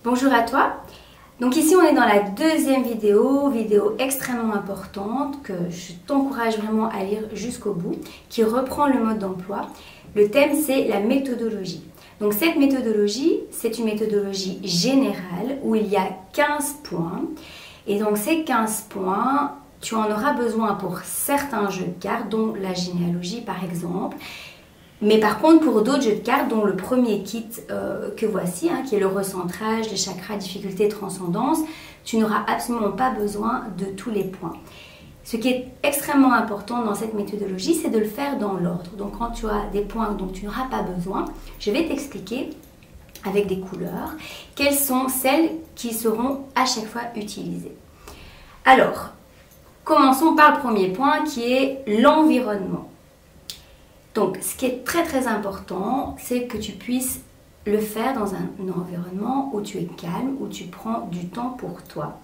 Bonjour à toi. Donc ici on est dans la deuxième vidéo extrêmement importante que je t'encourage vraiment à lire jusqu'au bout, qui reprend le mode d'emploi. Le thème c'est la méthodologie. Donc cette méthodologie, c'est une méthodologie générale où il y a 15 points. Et donc ces 15 points, tu en auras besoin pour certains jeux de cartes, dont la généalogie par exemple. Mais par contre, pour d'autres jeux de cartes, dont le premier kit que voici, qui est le recentrage, les chakras, difficulté, transcendance, tu n'auras absolument pas besoin de tous les points. Ce qui est extrêmement important dans cette méthodologie, c'est de le faire dans l'ordre. Donc quand tu as des points dont tu n'auras pas besoin, je vais t'expliquer avec des couleurs quelles sont celles qui seront à chaque fois utilisées. Alors, commençons par le premier point qui est l'environnement. Donc, ce qui est très important, c'est que tu puisses le faire dans un environnement où tu es calme, où tu prends du temps pour toi.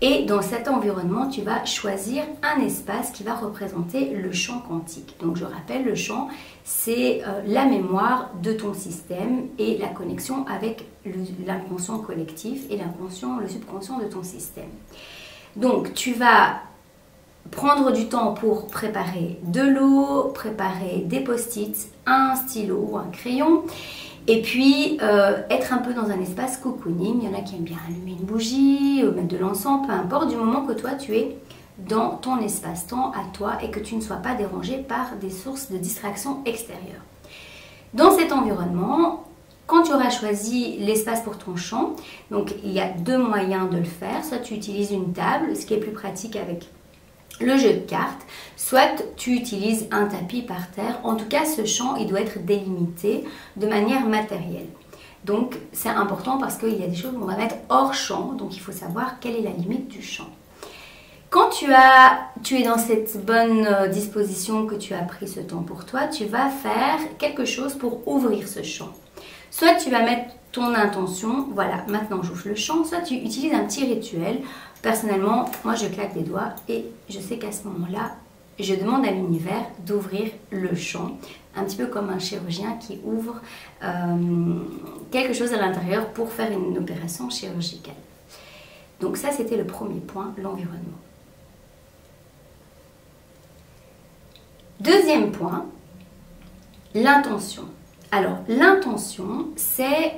Et dans cet environnement, tu vas choisir un espace qui va représenter le champ quantique. Donc, je rappelle, le champ, c'est la mémoire de ton système et la connexion avec l'inconscient collectif et le subconscient de ton système. Donc, tu vas prendre du temps pour préparer de l'eau, préparer des post-it, un stylo ou un crayon. Et puis, être un peu dans un espace cocooning. Il y en a qui aiment bien allumer une bougie, mettre de l'encens, peu importe, du moment que toi, tu es dans ton espace-temps à toi et que tu ne sois pas dérangé par des sources de distraction extérieures. Dans cet environnement, quand tu auras choisi l'espace pour ton champ, donc il y a deux moyens de le faire. Soit tu utilises une table, ce qui est plus pratique avec le jeu de cartes, soit tu utilises un tapis par terre. En tout cas, ce champ, il doit être délimité de manière matérielle. Donc, c'est important parce qu'il y a des choses qu'on va mettre hors champ, donc il faut savoir quelle est la limite du champ. Quand tu es dans cette bonne disposition, que tu as pris ce temps pour toi, tu vas faire quelque chose pour ouvrir ce champ. Soit tu vas mettre ton intention, voilà, maintenant j'ouvre le champ, soit tu utilises un petit rituel. Personnellement, moi je claque des doigts et je sais qu'à ce moment-là, je demande à l'univers d'ouvrir le champ, un petit peu comme un chirurgien qui ouvre quelque chose à l'intérieur pour faire une opération chirurgicale. Donc ça, c'était le premier point, l'environnement. Deuxième point, l'intention. Alors, l'intention, c'est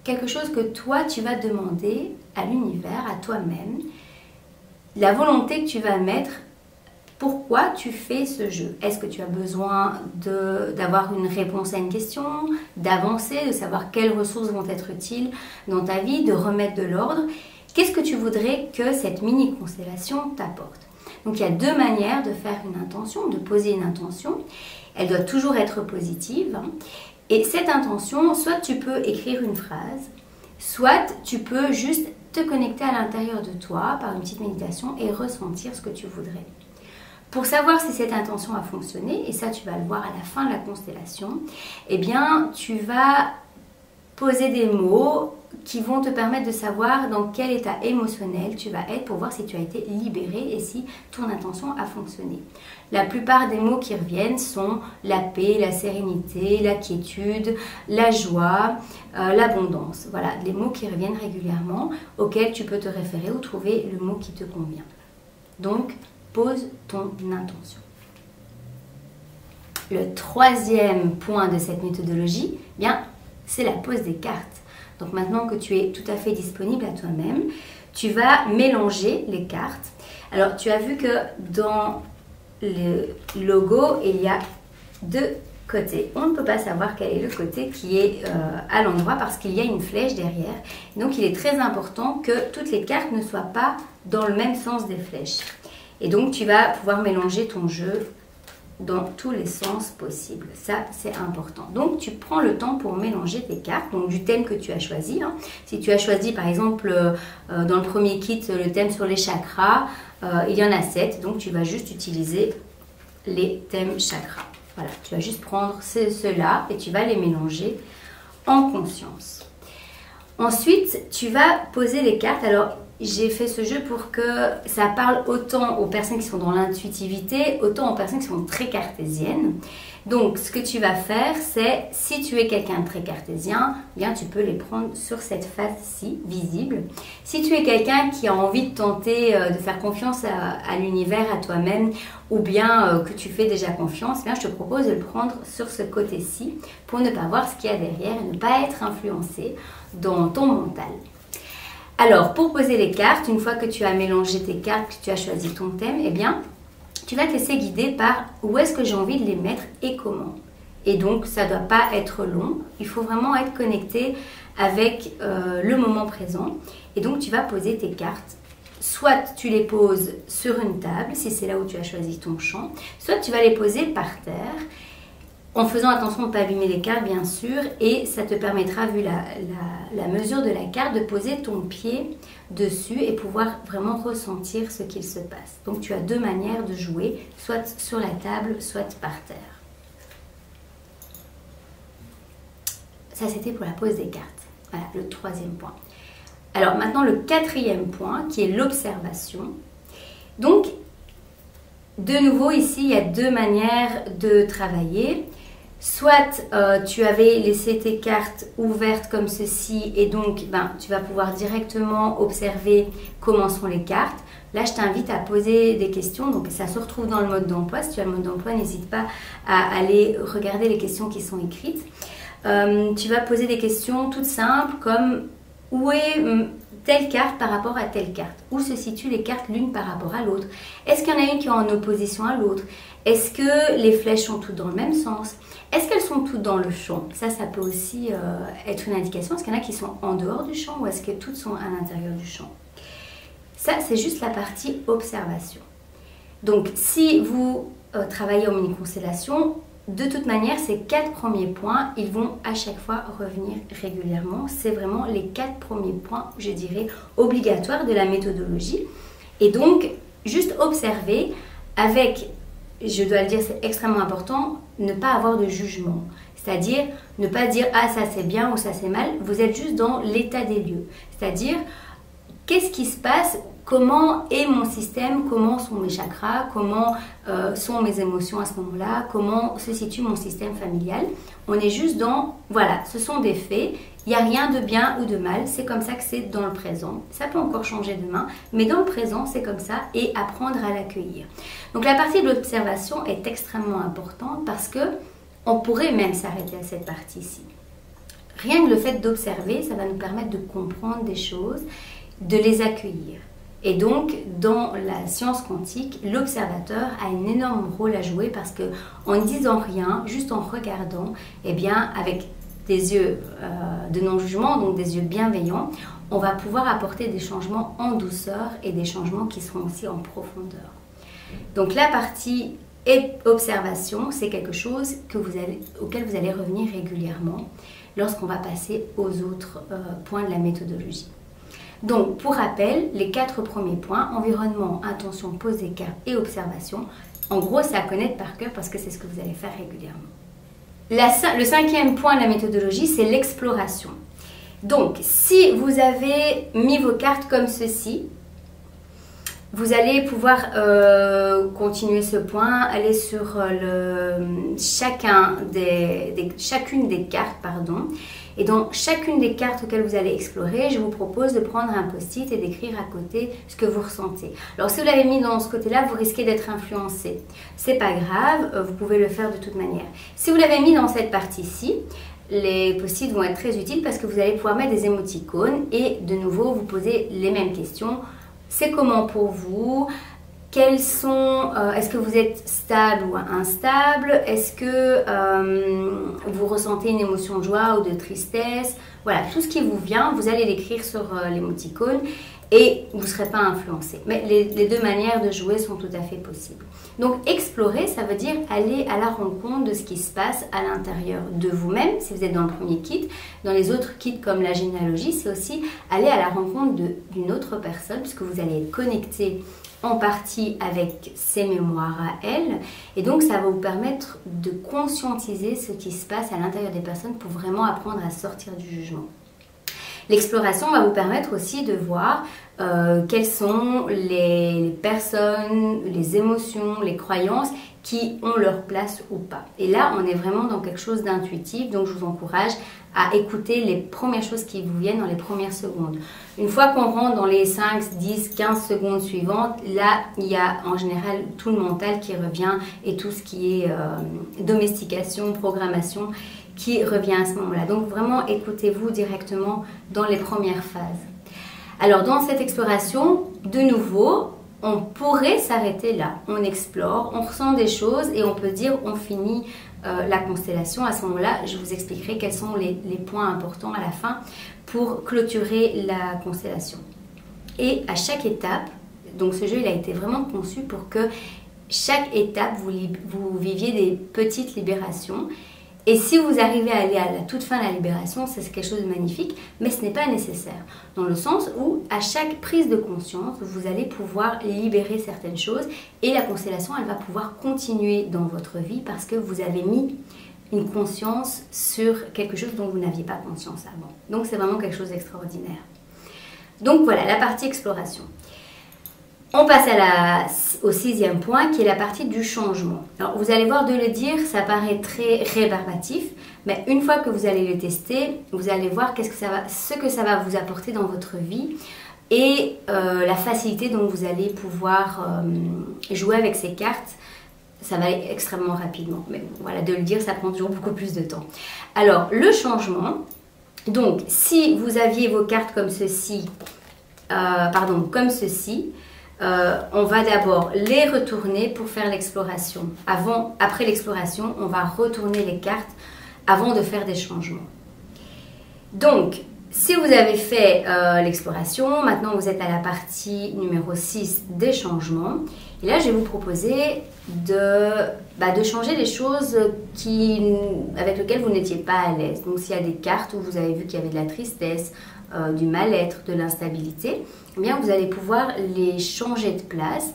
quelque chose que toi, tu vas demander à l'univers, à toi-même, la volonté que tu vas mettre, pourquoi tu fais ce jeu. Est-ce que tu as besoin d'avoir une réponse à une question, d'avancer, de savoir quelles ressources vont être utiles dans ta vie, de remettre de l'ordre? Qu'est-ce que tu voudrais que cette mini-constellation t'apporte? Donc il y a deux manières de faire une intention, de poser une intention. Elle doit toujours être positive. Et cette intention, soit tu peux écrire une phrase, soit tu peux juste te connecter à l'intérieur de toi par une petite méditation et ressentir ce que tu voudrais. Pour savoir si cette intention a fonctionné, et ça tu vas le voir à la fin de la constellation, eh bien tu vas poser des mots qui vont te permettre de savoir dans quel état émotionnel tu vas être pour voir si tu as été libéré et si ton intention a fonctionné. La plupart des mots qui reviennent sont la paix, la sérénité, la quiétude, la joie, l'abondance. Voilà, les mots qui reviennent régulièrement auxquels tu peux te référer ou trouver le mot qui te convient. Donc, pose ton intention. Le troisième point de cette méthodologie, bien, c'est la pose des cartes. Donc maintenant que tu es tout à fait disponible à toi-même, tu vas mélanger les cartes. Alors tu as vu que dans le logo, il y a deux côtés. On ne peut pas savoir quel est le côté qui est à l'endroit parce qu'il y a une flèche derrière. Donc il est très important que toutes les cartes ne soient pas dans le même sens des flèches. Et donc tu vas pouvoir mélanger ton jeu dans tous les sens possibles. Ça, c'est important. Donc, tu prends le temps pour mélanger tes cartes, donc du thème que tu as choisi. Si tu as choisi, par exemple, dans le premier kit, le thème sur les chakras, il y en a 7, donc tu vas juste utiliser les thèmes chakras. Voilà, tu vas juste prendre ceux-là et tu vas les mélanger en conscience. Ensuite, tu vas poser les cartes. Alors, j'ai fait ce jeu pour que ça parle autant aux personnes qui sont dans l'intuitivité, autant aux personnes qui sont très cartésiennes. Donc, ce que tu vas faire, c'est, si tu es quelqu'un de très cartésien, bien tu peux les prendre sur cette face-ci, visible. Si tu es quelqu'un qui a envie de tenter de faire confiance à l'univers, à toi-même, ou bien que tu fais déjà confiance, bien, je te propose de le prendre sur ce côté-ci pour ne pas voir ce qu'il y a derrière et ne pas être influencé dans ton mental. Alors, pour poser les cartes, une fois que tu as mélangé tes cartes, que tu as choisi ton thème, eh bien, tu vas te laisser guider par où est-ce que j'ai envie de les mettre et comment. Et donc, ça ne doit pas être long. Il faut vraiment être connecté avec le moment présent. Et donc, tu vas poser tes cartes. Soit tu les poses sur une table, si c'est là où tu as choisi ton champ, soit tu vas les poser par terre, en faisant attention de ne pas abîmer les cartes, bien sûr, et ça te permettra, vu la mesure de la carte, de poser ton pied dessus et pouvoir vraiment ressentir ce qu'il se passe. Donc tu as deux manières de jouer, soit sur la table, soit par terre. Ça, c'était pour la pose des cartes. Voilà, le troisième point. Alors maintenant, le quatrième point, qui est l'observation. Donc, de nouveau, ici, il y a deux manières de travailler. Soit tu avais laissé tes cartes ouvertes comme ceci et donc tu vas pouvoir directement observer comment sont les cartes. Là, je t'invite à poser des questions. Donc, ça se retrouve dans le mode d'emploi. Si tu as le mode d'emploi, n'hésite pas à aller regarder les questions qui sont écrites. Tu vas poser des questions toutes simples comme où est telle carte par rapport à telle carte? Où se situent les cartes l'une par rapport à l'autre? Est-ce qu'il y en a une qui est en opposition à l'autre? Est-ce que les flèches sont toutes dans le même sens? Est-ce qu'elles sont toutes dans le champ? Ça peut aussi être une indication. Est-ce qu'il y en a qui sont en dehors du champ ou est-ce que toutes sont à l'intérieur du champ? Ça, c'est juste la partie observation. Donc, si vous travaillez en mini-constellation, de toute manière, ces 4 premiers points, ils vont à chaque fois revenir régulièrement. C'est vraiment les 4 premiers points, je dirais, obligatoires de la méthodologie. Et donc, juste observer avec, je dois le dire, c'est extrêmement important, ne pas avoir de jugement. C'est-à-dire, ne pas dire « Ah, ça c'est bien » ou « Ça c'est mal ». Vous êtes juste dans l'état des lieux. C'est-à-dire, qu'est-ce qui se passe? Comment est mon système? Comment sont mes chakras? Comment sont mes émotions à ce moment-là? Comment se situe mon système familial? On est juste dans, voilà, ce sont des faits. Il n'y a rien de bien ou de mal. C'est comme ça que c'est dans le présent. Ça peut encore changer demain, mais dans le présent, c'est comme ça et apprendre à l'accueillir. Donc la partie de l'observation est extrêmement importante parce que on pourrait même s'arrêter à cette partie-ci. Rien que le fait d'observer, ça va nous permettre de comprendre des choses, de les accueillir. Et donc, dans la science quantique, l'observateur a un énorme rôle à jouer parce que en ne disant rien, juste en regardant, eh bien, avec des yeux de non-jugement, donc des yeux bienveillants, on va pouvoir apporter des changements en douceur et des changements qui seront aussi en profondeur. Donc, la partie observation, c'est quelque chose auquel vous allez revenir régulièrement lorsqu'on va passer aux autres points de la méthodologie. Donc, pour rappel, les 4 premiers points, environnement, intention, pose des cartes et observation, en gros, c'est à connaître par cœur parce que c'est ce que vous allez faire régulièrement. Le 5e point de la méthodologie, c'est l'exploration. Donc, si vous avez mis vos cartes comme ceci, vous allez pouvoir continuer ce point, aller sur chacune des cartes, pardon. Et dans chacune des cartes auxquelles vous allez explorer, je vous propose de prendre un post-it et d'écrire à côté ce que vous ressentez. Alors si vous l'avez mis dans ce côté-là, vous risquez d'être influencé. C'est pas grave, vous pouvez le faire de toute manière. Si vous l'avez mis dans cette partie-ci, les post-it vont être très utiles parce que vous allez pouvoir mettre des émoticônes et de nouveau vous poser les mêmes questions. C'est comment pour vous? Quels sont, est-ce que vous êtes stable ou instable? Est-ce que vous ressentez une émotion de joie ou de tristesse? Voilà, tout ce qui vous vient, vous allez l'écrire sur l'émoticône et vous ne serez pas influencé. Mais les deux manières de jouer sont tout à fait possibles. Donc explorer, ça veut dire aller à la rencontre de ce qui se passe à l'intérieur de vous-même, si vous êtes dans le premier kit. Dans les autres kits comme la généalogie, c'est aussi aller à la rencontre d'une autre personne, puisque vous allez être connecté en partie avec ses mémoires à elle. Et donc, ça va vous permettre de conscientiser ce qui se passe à l'intérieur des personnes pour vraiment apprendre à sortir du jugement. L'exploration va vous permettre aussi de voir quelles sont les personnes, les émotions, les croyances qui ont leur place ou pas. Et là, on est vraiment dans quelque chose d'intuitif, donc je vous encourage à écouter les premières choses qui vous viennent dans les premières secondes. Une fois qu'on rentre dans les 5, 10, 15 secondes suivantes, là, il y a en général tout le mental qui revient et tout ce qui est domestication, programmation qui revient à ce moment-là. Donc vraiment, écoutez-vous directement dans les premières phases. Alors dans cette exploration, de nouveau, on pourrait s'arrêter là. On explore, on ressent des choses et on peut dire on finit la constellation. À ce moment-là, je vous expliquerai quels sont les points importants à la fin pour clôturer la constellation. Et à chaque étape, donc ce jeu il a été vraiment conçu pour que chaque étape vous viviez des petites libérations. Et si vous arrivez à aller à la toute fin de la libération, c'est quelque chose de magnifique, mais ce n'est pas nécessaire. Dans le sens où, à chaque prise de conscience, vous allez pouvoir libérer certaines choses et la constellation, elle va pouvoir continuer dans votre vie parce que vous avez mis une conscience sur quelque chose dont vous n'aviez pas conscience avant. Donc, c'est vraiment quelque chose d'extraordinaire. Donc, voilà, la partie exploration. On passe au 6e point qui est la partie du changement. Alors vous allez voir de le dire, ça paraît très rébarbatif, mais une fois que vous allez le tester, vous allez voir ce que ça va vous apporter dans votre vie et la facilité dont vous allez pouvoir jouer avec ces cartes. Ça va aller extrêmement rapidement, mais voilà, de le dire, ça prend toujours beaucoup plus de temps. Alors le changement, donc si vous aviez vos cartes comme ceci, on va d'abord les retourner pour faire l'exploration. Après l'exploration, on va retourner les cartes avant de faire des changements. Donc, si vous avez fait l'exploration, maintenant vous êtes à la partie numéro 6 des changements. Et là, je vais vous proposer de changer les choses avec lesquelles vous n'étiez pas à l'aise. Donc, s'il y a des cartes où vous avez vu qu'il y avait de la tristesse, du mal-être, de l'instabilité, eh bien vous allez pouvoir les changer de place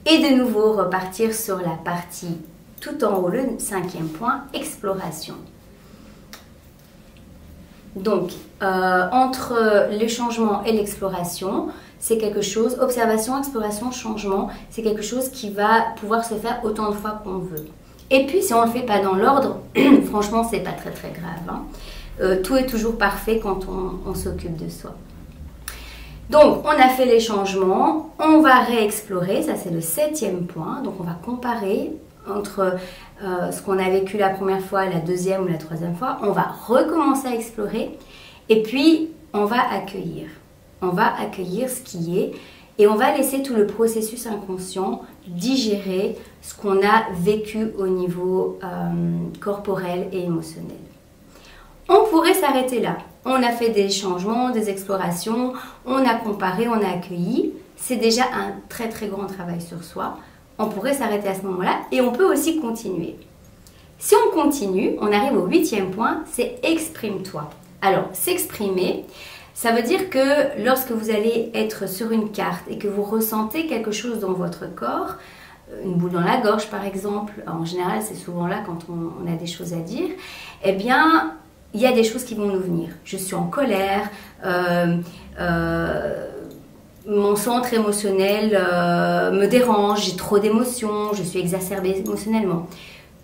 et de nouveau repartir sur la partie tout en haut, le 5e point, exploration. Donc, entre les changements et l'exploration, c'est quelque chose, observation, exploration, changement, c'est quelque chose qui va pouvoir se faire autant de fois qu'on veut. Et puis, si on ne le fait pas dans l'ordre, franchement, c'est pas très très grave, hein. Tout est toujours parfait quand on s'occupe de soi. Donc, on a fait les changements, on va réexplorer, ça c'est le 7e point. Donc, on va comparer entre ce qu'on a vécu la première fois, la deuxième ou la troisième fois. On va recommencer à explorer et puis on va accueillir. On va accueillir ce qui est et on va laisser tout le processus inconscient digérer ce qu'on a vécu au niveau corporel et émotionnel. On pourrait s'arrêter là. On a fait des changements, des explorations, on a comparé, on a accueilli. C'est déjà un très très grand travail sur soi. On pourrait s'arrêter à ce moment-là et on peut aussi continuer. Si on continue, on arrive au 8e point, c'est exprime-toi. Alors, s'exprimer, ça veut dire que lorsque vous allez être sur une carte et que vous ressentez quelque chose dans votre corps, une boule dans la gorge par exemple, en général c'est souvent là quand on a des choses à dire, eh bien, il y a des choses qui vont nous venir. Je suis en colère, mon centre émotionnel me dérange, j'ai trop d'émotions, je suis exacerbée émotionnellement.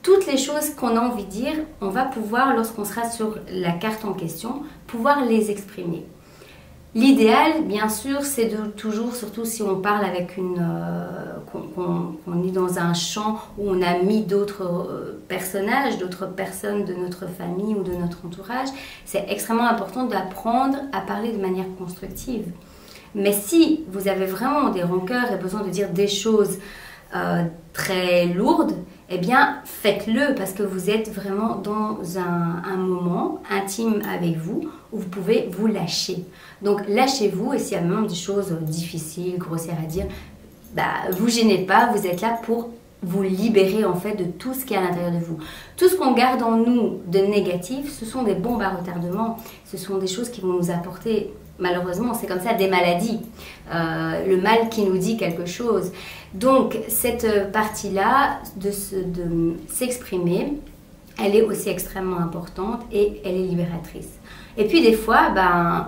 Toutes les choses qu'on a envie de dire, on va pouvoir, lorsqu'on sera sur la carte en question, pouvoir les exprimer. L'idéal, bien sûr, c'est de toujours, surtout si on parle avec qu'on est dans un champ où on a mis d'autres personnages, d'autres personnes de notre famille ou de notre entourage, c'est extrêmement important d'apprendre à parler de manière constructive. Mais si vous avez vraiment des rancœurs et besoin de dire des choses très lourdes, eh bien faites-le parce que vous êtes vraiment dans un moment intime avec vous où vous pouvez vous lâcher. Donc lâchez-vous et s'il y a même des choses difficiles, grossières à dire, vous gênez pas, vous êtes là pour vous libérer en fait de tout ce qui est à l'intérieur de vous. Tout ce qu'on garde en nous de négatif, ce sont des bombes à retardement, ce sont des choses qui vont nous apporter, malheureusement c'est comme ça, des maladies, le mal qui nous dit quelque chose. Donc cette partie-là de s'exprimer, elle est aussi extrêmement importante et elle est libératrice. Et puis des fois,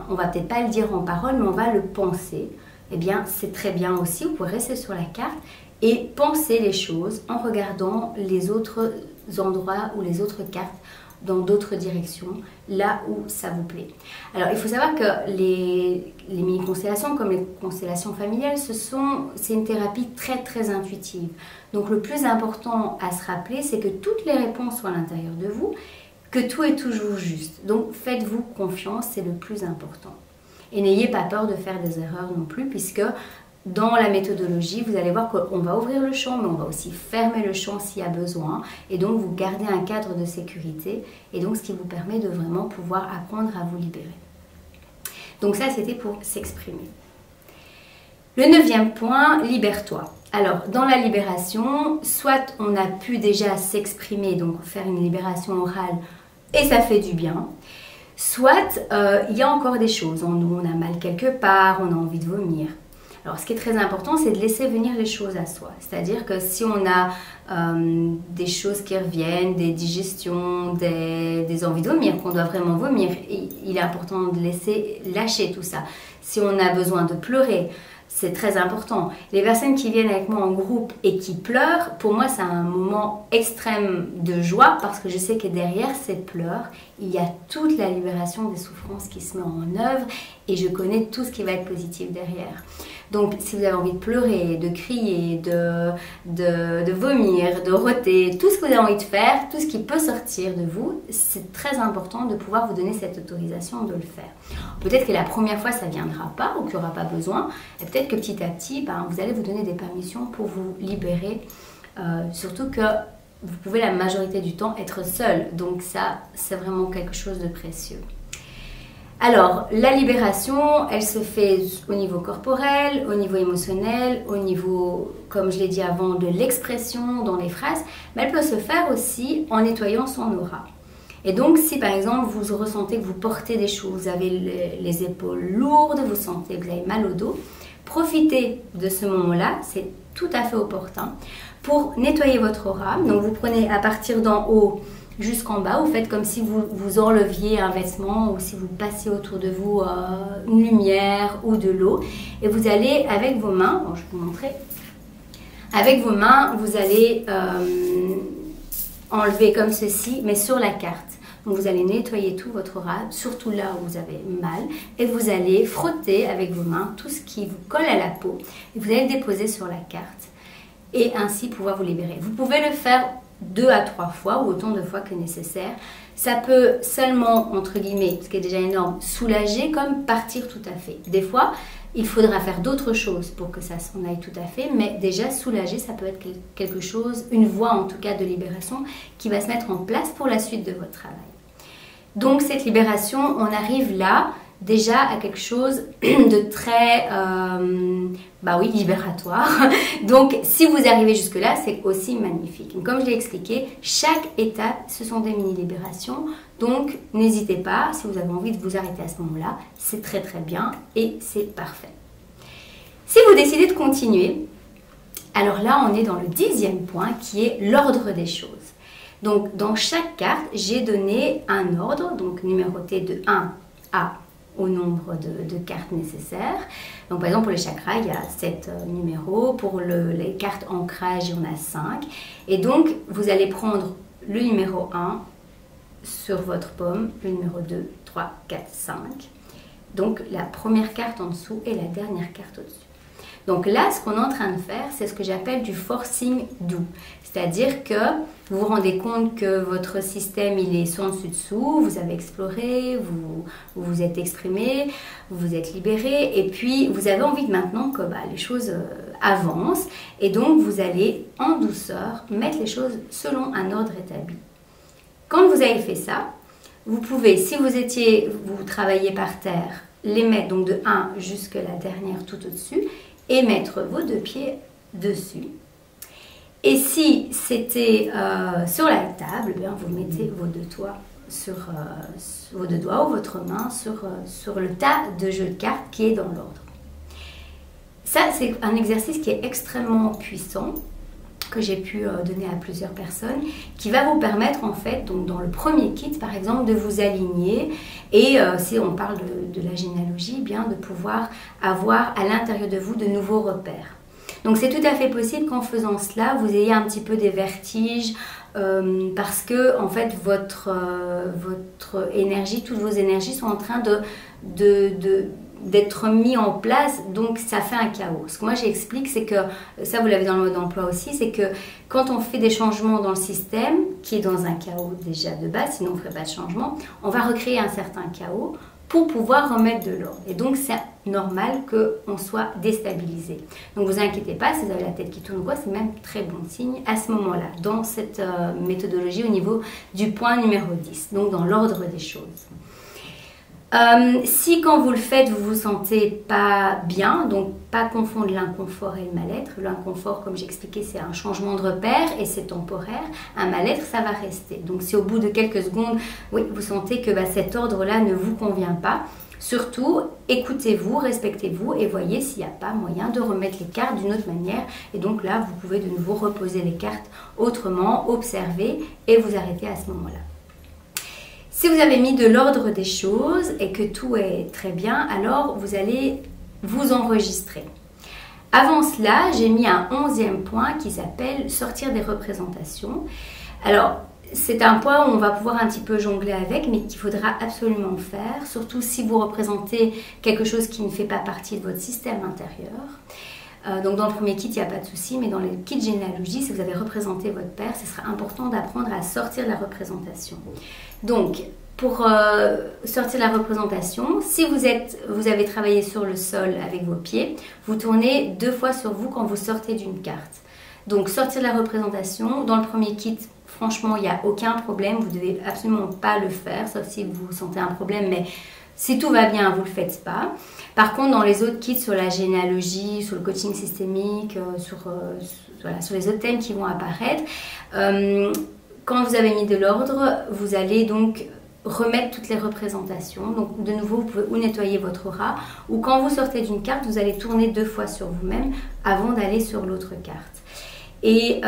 on va peut-être pas le dire en parole, mais on va le penser. Eh bien, c'est très bien aussi, vous pouvez rester sur la carte et penser les choses en regardant les autres endroits ou les autres cartes dans d'autres directions, là où ça vous plaît. Alors, il faut savoir que les mini-constellations, comme les constellations familiales, c'est une thérapie très très intuitive. Donc, le plus important à se rappeler, c'est que toutes les réponses sont à l'intérieur de vous, que tout est toujours juste. Donc, faites-vous confiance, c'est le plus important. Et n'ayez pas peur de faire des erreurs non plus, puisque dans la méthodologie, vous allez voir qu'on va ouvrir le champ, mais on va aussi fermer le champ s'il y a besoin. Et donc, vous gardez un cadre de sécurité. Et donc, ce qui vous permet de vraiment pouvoir apprendre à vous libérer. Donc ça, c'était pour s'exprimer. Le 9e point, libère-toi. Alors, dans la libération, soit on a pu déjà s'exprimer, donc faire une libération orale, et ça fait du bien. Soit, il y a encore des choses en nous, on a mal quelque part, on a envie de vomir. Alors, ce qui est très important, c'est de laisser venir les choses à soi. C'est-à-dire que si on a des choses qui reviennent, des digestions, des envies de vomir, qu'on doit vraiment vomir, il est important de laisser lâcher tout ça. Si on a besoin de pleurer, c'est très important. Les personnes qui viennent avec moi en groupe et qui pleurent, pour moi, c'est un moment extrême de joie parce que je sais que derrière ces pleurs, il y a toute la libération des souffrances qui se met en œuvre et je connais tout ce qui va être positif derrière. Donc, si vous avez envie de pleurer, de crier, de vomir, de roter, tout ce que vous avez envie de faire, tout ce qui peut sortir de vous, c'est très important de pouvoir vous donner cette autorisation de le faire. Peut-être que la première fois, ça ne viendra pas ou qu'il n'y aura pas besoin. Et peut-être que petit à petit, vous allez vous donner des permissions pour vous libérer. Surtout que vous pouvez la majorité du temps être seul. Donc ça, c'est vraiment quelque chose de précieux. Alors, la libération, elle se fait au niveau corporel, au niveau émotionnel, au niveau, comme je l'ai dit avant, de l'expression dans les phrases, mais elle peut se faire aussi en nettoyant son aura. Et donc, si par exemple, vous ressentez que vous portez des choses, vous avez les épaules lourdes, vous sentez que vous avez mal au dos, profitez de ce moment-là, c'est tout à fait opportun, pour nettoyer votre aura. Donc, vous prenez à partir d'en haut jusqu'en bas, vous faites comme si vous enleviez un vêtement ou si vous passiez autour de vous une lumière ou de l'eau. Et vous allez avec vos mains, je vais vous montrer, avec vos mains, vous allez enlever comme ceci, mais sur la carte. Donc vous allez nettoyer tout votre aura, surtout là où vous avez mal, et vous allez frotter avec vos mains tout ce qui vous colle à la peau. Et vous allez le déposer sur la carte et ainsi pouvoir vous libérer. Vous pouvez le faire 2 à 3 fois ou autant de fois que nécessaire. Ça peut seulement, entre guillemets, ce qui est déjà énorme, soulager comme partir tout à fait. Des fois, il faudra faire d'autres choses pour que ça s'en aille tout à fait, mais déjà soulager, ça peut être quelque chose, une voie en tout cas de libération qui va se mettre en place pour la suite de votre travail. Donc cette libération, on arrive là déjà à quelque chose de très libératoire. Donc si vous arrivez jusque là, c'est aussi magnifique. Comme je l'ai expliqué, chaque étape, ce sont des mini-libérations. Donc n'hésitez pas, si vous avez envie de vous arrêter à ce moment-là, c'est très très bien et c'est parfait. Si vous décidez de continuer, alors là on est dans le 10e point qui est l'ordre des choses. Donc dans chaque carte, j'ai donné un ordre, donc numéroté de 1 à au nombre de cartes nécessaires. Donc par exemple pour les chakras, il y a 7 numéros. Pour les cartes ancrage, il y en a 5. Et donc vous allez prendre le numéro 1 sur votre paume, le numéro 2, 3, 4, 5. Donc la première carte en dessous et la dernière carte au-dessus. Donc là, ce qu'on est en train de faire, c'est ce que j'appelle du forcing doux. C'est-à-dire que vous vous rendez compte que votre système, il est sans dessus-dessous, vous avez exploré, vous vous êtes exprimé, vous vous êtes libéré, et puis vous avez envie de maintenant que les choses avancent, et donc vous allez en douceur mettre les choses selon un ordre établi. Quand vous avez fait ça, vous pouvez, si vous travaillez par terre, les mettre donc de 1 jusqu'à la dernière tout au-dessus, et mettre vos 2 pieds dessus. Et si c'était sur la table, vous mettez vos 2 doigts sur vos 2 doigts ou votre main sur le tas de jeux de cartes qui est dans l'ordre. Ça, c'est un exercice qui est extrêmement puissant que j'ai pu donner à plusieurs personnes, qui va vous permettre en fait, donc dans le premier kit par exemple, de vous aligner et si on parle de la généalogie, eh bien de pouvoir avoir à l'intérieur de vous de nouveaux repères. Donc c'est tout à fait possible qu'en faisant cela, vous ayez un petit peu des vertiges parce que en fait votre énergie, toutes vos énergies sont en train d'être mis en place, donc ça fait un chaos. Ce que moi j'explique, c'est que, ça vous l'avez dans le mode d'emploi aussi, c'est que quand on fait des changements dans le système, qui est dans un chaos déjà de base, sinon on ne ferait pas de changement, on va recréer un certain chaos pour pouvoir remettre de l'ordre. Et donc c'est normal qu'on soit déstabilisé. Donc vous inquiétez pas, si vous avez la tête qui tourne ou quoi, c'est même très bon signe à ce moment-là, dans cette méthodologie au niveau du point numéro 10, donc dans l'ordre des choses. Si quand vous le faites, vous vous sentez pas bien, donc pas confondre l'inconfort et le mal-être. L'inconfort, comme j'expliquais, c'est un changement de repère et c'est temporaire. Un mal-être, ça va rester. Donc si au bout de quelques secondes, oui, vous sentez que cet ordre-là ne vous convient pas, surtout écoutez-vous, respectez-vous et voyez s'il n'y a pas moyen de remettre les cartes d'une autre manière. Et donc là, vous pouvez de nouveau reposer les cartes autrement, observer et vous arrêter à ce moment-là. Si vous avez mis de l'ordre des choses et que tout est très bien, alors vous allez vous enregistrer. Avant cela, j'ai mis un 11e point qui s'appelle sortir des représentations. Alors, c'est un point où on va pouvoir un petit peu jongler avec, mais qu'il faudra absolument faire, surtout si vous représentez quelque chose qui ne fait pas partie de votre système intérieur. Donc dans le premier kit, il n'y a pas de souci, mais dans le kit généalogie, si vous avez représenté votre père, ce sera important d'apprendre à sortir de la représentation. Donc, pour sortir de la représentation, si vous avez travaillé sur le sol avec vos pieds, vous tournez 2 fois sur vous quand vous sortez d'une carte. Donc, sortir de la représentation, dans le premier kit, franchement, il n'y a aucun problème, vous ne devez absolument pas le faire, sauf si vous sentez un problème, mais si tout va bien, vous ne le faites pas. Par contre, dans les autres kits sur la généalogie, sur le coaching systémique, sur les autres thèmes qui vont apparaître, quand vous avez mis de l'ordre, vous allez donc remettre toutes les représentations. Donc de nouveau, vous pouvez ou nettoyer votre aura, ou quand vous sortez d'une carte, vous allez tourner 2 fois sur vous-même avant d'aller sur l'autre carte. Et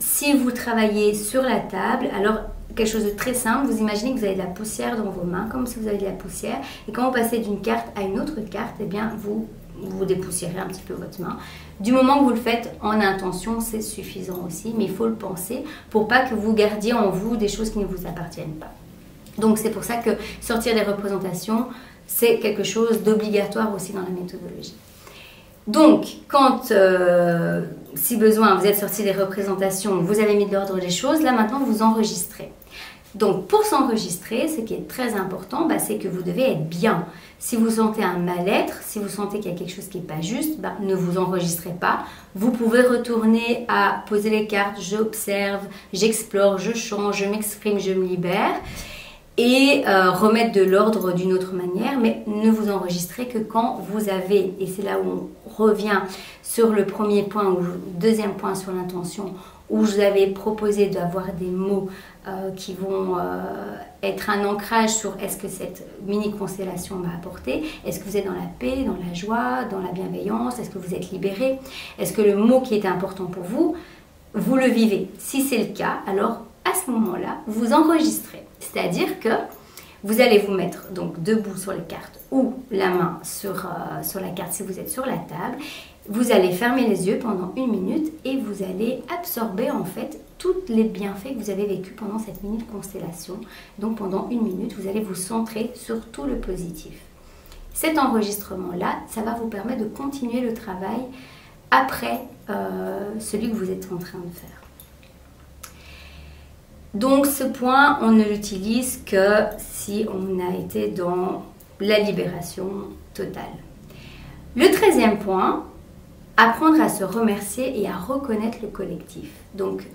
si vous travaillez sur la table, alors quelque chose de très simple, vous imaginez que vous avez de la poussière dans vos mains, comme si vous avez de la poussière, et quand vous passez d'une carte à une autre carte, eh bien vous dépoussiérez un petit peu votre main. Du moment que vous le faites en intention, c'est suffisant aussi, mais il faut le penser pour pas que vous gardiez en vous des choses qui ne vous appartiennent pas. Donc c'est pour ça que sortir des représentations, c'est quelque chose d'obligatoire aussi dans la méthodologie. Donc, quand, si besoin, vous êtes sorti des représentations, vous avez mis de l'ordre des choses, là maintenant vous enregistrez. Donc, pour s'enregistrer, ce qui est très important, c'est que vous devez être bien. Si vous sentez un mal-être, si vous sentez qu'il y a quelque chose qui n'est pas juste, ne vous enregistrez pas. Vous pouvez retourner à poser les cartes, j'observe, j'explore, je change, je m'exprime, je me libère. Et remettre de l'ordre d'une autre manière, mais ne vous enregistrez que quand vous avez, et c'est là où on revient sur le premier point, ou le deuxième point sur l'intention, où je vous avais proposé d'avoir des mots qui vont être un ancrage sur est-ce que cette mini-constellation m'a apporté, est-ce que vous êtes dans la paix, dans la joie, dans la bienveillance, est-ce que vous êtes libéré, est-ce que le mot qui est important pour vous, vous le vivez. Si c'est le cas, alors à ce moment-là, vous enregistrez. C'est-à-dire que vous allez vous mettre donc debout sur les cartes ou la main sur la carte si vous êtes sur la table. Vous allez fermer les yeux pendant 1 minute et vous allez absorber en fait tous les bienfaits que vous avez vécus pendant cette mini-constellation. Donc pendant 1 minute, vous allez vous centrer sur tout le positif. Cet enregistrement-là, ça va vous permettre de continuer le travail après celui que vous êtes en train de faire. Donc ce point, on ne l'utilise que si on a été dans la libération totale. Le 13e point, apprendre à se remercier et à reconnaître le collectif. Donc,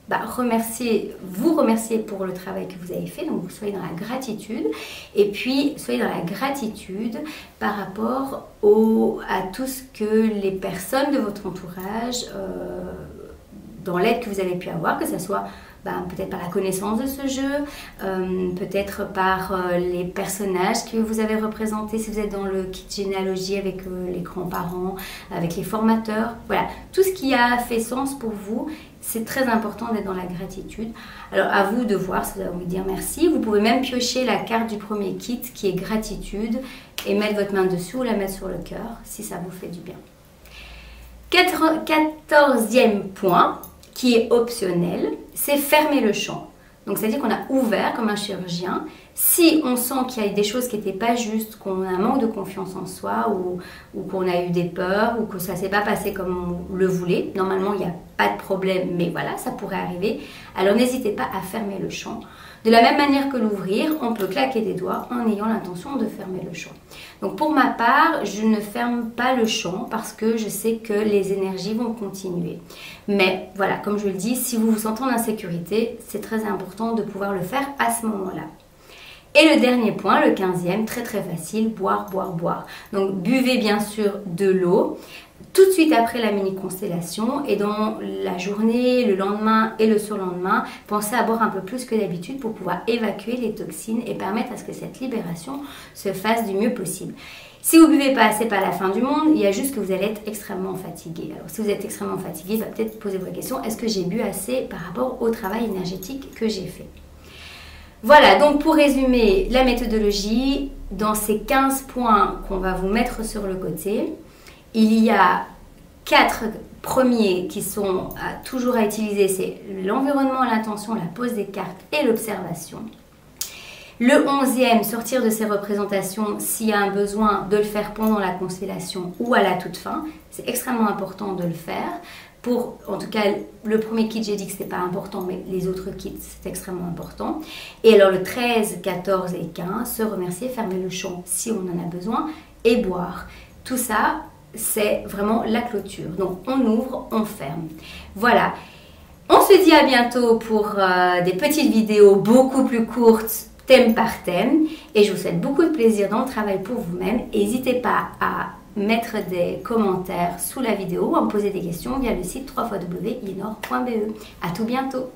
vous remercier pour le travail que vous avez fait, donc vous soyez dans la gratitude, et puis soyez dans la gratitude par rapport à tout ce que les personnes de votre entourage dans l'aide que vous avez pu avoir, que ce soit peut-être par la connaissance de ce jeu, peut-être par les personnages que vous avez représentés si vous êtes dans le kit généalogie avec les grands-parents, avec les formateurs. Voilà, tout ce qui a fait sens pour vous, c'est très important d'être dans la gratitude. Alors à vous de voir si vous avez envie de dire merci. Vous pouvez même piocher la carte du premier kit qui est gratitude et mettre votre main dessus ou la mettre sur le cœur si ça vous fait du bien. 14e point, qui est optionnel, c'est fermer le champ. Donc, c'est-à-dire qu'on a ouvert comme un chirurgien. Si on sent qu'il y a des choses qui n'étaient pas justes, qu'on a un manque de confiance en soi ou qu'on a eu des peurs ou que ça ne s'est pas passé comme on le voulait, normalement, il n'y a pas de problème, mais voilà, ça pourrait arriver. Alors, n'hésitez pas à fermer le champ. De la même manière que l'ouvrir, on peut claquer des doigts en ayant l'intention de fermer le champ. Donc pour ma part, je ne ferme pas le champ parce que je sais que les énergies vont continuer. Mais voilà, comme je le dis, si vous vous sentez en insécurité, c'est très important de pouvoir le faire à ce moment-là. Et le dernier point, le 15e, très très facile, boire, boire, boire. Donc buvez bien sûr de l'eau tout de suite après la mini-constellation et dans la journée, le lendemain et le surlendemain, pensez à boire un peu plus que d'habitude pour pouvoir évacuer les toxines et permettre à ce que cette libération se fasse du mieux possible. Si vous ne buvez pas, c'est pas la fin du monde, il y a juste que vous allez être extrêmement fatigué. Alors si vous êtes extrêmement fatigué, va peut-être poser votre question, est-ce que j'ai bu assez par rapport au travail énergétique que j'ai fait? Voilà, donc pour résumer la méthodologie, dans ces 15 points qu'on va vous mettre sur le côté, il y a 4 premiers qui sont toujours à utiliser, c'est l'environnement, l'intention, la pose des cartes et l'observation. Le 11e, sortir de ces représentations s'il y a un besoin de le faire pendant la constellation ou à la toute fin. C'est extrêmement important de le faire. Pour, en tout cas, le premier kit, j'ai dit que ce n'était pas important, mais les autres kits, c'est extrêmement important. Et alors le 13, 14 et 15, se remercier, fermer le champ si on en a besoin et boire. Tout ça, c'est vraiment la clôture. Donc on ouvre, on ferme. Voilà. On se dit à bientôt pour des petites vidéos beaucoup plus courtes, thème par thème. Et je vous souhaite beaucoup de plaisir dans le travail pour vous-même. N'hésitez pas à mettre des commentaires sous la vidéo ou à me poser des questions via le site www.yenor.be. À tout bientôt.